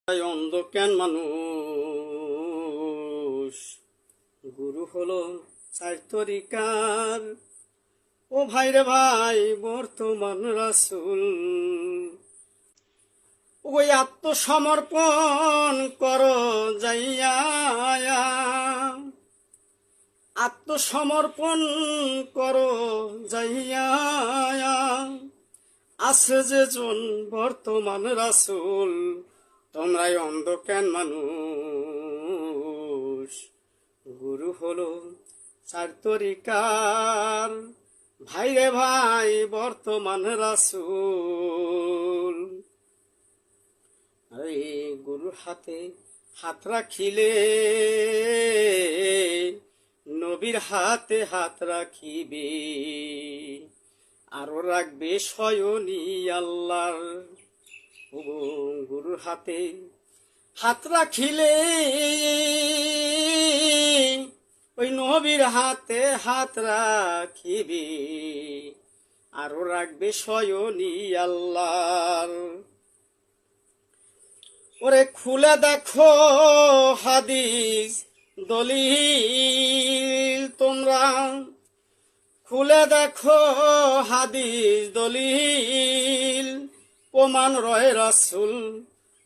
অন্ধ কেন মানুষ? গুরু হলো চার তরিকার। ও ভাই রে ভাই, বর্তমান রাসূল। ওই আত্মসমর্পণ করো যাইয়া, আত্মসমর্পণ করো যাইয়া। আছে যে জন বর্তমান রাসূল, তোমরাই অন্ধ কেন মানুষ? গুরু হলো চার তরিকার। ভাই রে ভাই, বর্তমান রাসূল। এই গুরুর হাতে হাত রাখিলে নবীর হাতে হাত রাখিবে, আরো রাখবে স্বয়নি আল্লাহর। গুরুর হাতে হাত রাখিলে ওই নবীর হাতে হাত রাখিবে, আরো রাখবে স্বয়নি আল্লাহর। ওরে খুলে দেখো হাদিস দলিল, তোমরা খুলে দেখো হাদিস দলিল, প্রমাণ রয় রাসূল,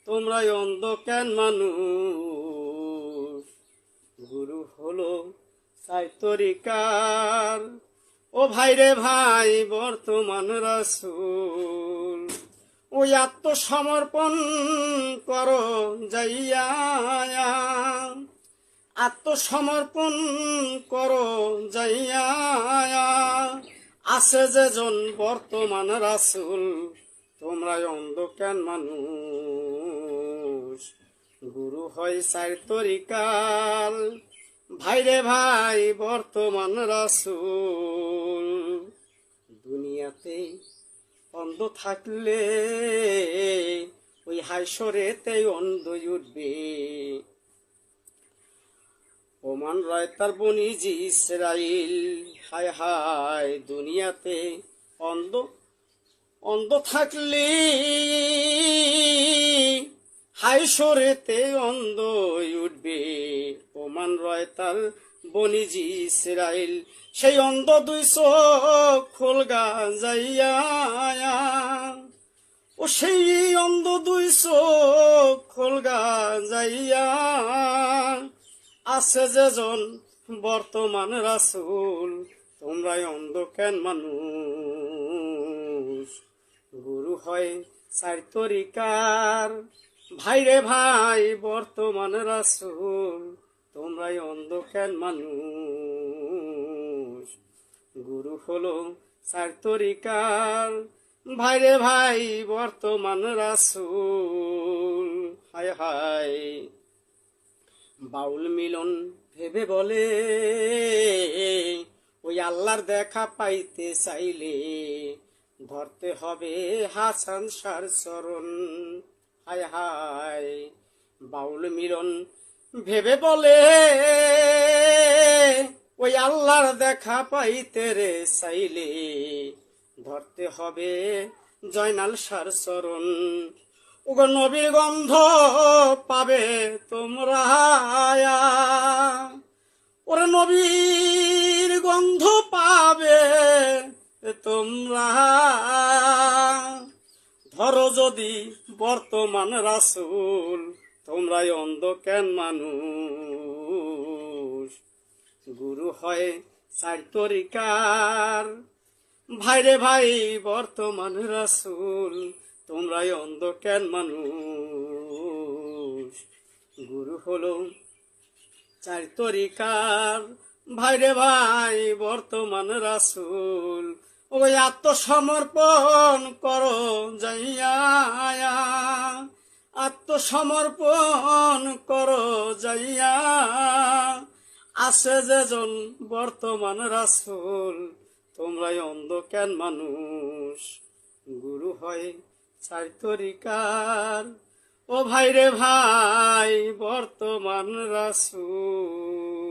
তোমরাই অন্ধ কেন মানুষ? গুরু হলো চার তরিকার। ও ভাই রে ভাই, বর্তমান রাসূল। ওই আত্মসমর্পণ করো যাইয়া, আত্মসমর্পণ করো যাইয়া। আছে যে জন বর্তমান রাসূল, তোমরাই অন্ধ কেন মানুষ? গুরু হয় চার তরিকার। ভাই রে ভাই, বর্তমান রাসূল। দুনিয়াতে অন্ধ থাকলে ওই হাসরেতে অন্ধ উঠবে, প্রমাণ রয় তার বনি ইসরাইল। হায় হায়, দুনিয়াতে অন্ধ অন্ধ থাকলে হাসরেতে অন্ধ উঠবে, প্রমাণ রয় তার বনি ইসরাইল। সেই অন্ধ দুই চোখ খোলগা যাইয়া, ও সেই অন্ধ দুই চোখ খোলগা যাইয়া। আছে যে জন বর্তমান রাসূল, তোমরাই অন্ধ কেন মানুষ? গুরু হয় চার তরিকার। ভাই রে ভাই, বর্তমান রাসূল, তোমরাই অন্ধ কেন মানুষ? গুরু হলো চার তরিকার। ভাই রে ভাই, বর্তমান রাসূল। হায় হায়, বাউল মিলন ভেবে বলে ওই আল্লাহর দেখা পাইতে চাইলে ধরতে হবে হাসান শাহর চরণ। হায় হায়, বাউল মিলন ভেবে বলে ওই আল্লাহর দেখা পাইতে রে চাইলে ধরতে হবে জয়নাল শাহর চরণ। ওগো নবীর গন্ধ পাবে তোমরা, ওরে নবীর গন্ধ পাবে তোমরা। ধরো যদি বর্তমান রাসূল, তোমরাই অন্ধ কেন মানুষ? গুরু হয় চার তরিকার। ভাই রে ভাই, বর্তমান রাসূল, তোমরাই অন্ধ কেন মানুষ? গুরু হলো চার তরিকার। ভাই রে ভাই, বর্তমান রাসূল। ওই আত্মসমর্পণ করো যাইয়া, আত্মসমর্পণ করো যাইয়া। আছে যে জন বর্তমান রাসূল, তোমরাই অন্ধ কেন মানুষ? গুরু হয় চার তরিকার। ও ভাই রে ভাই, বর্তমান রাসূল।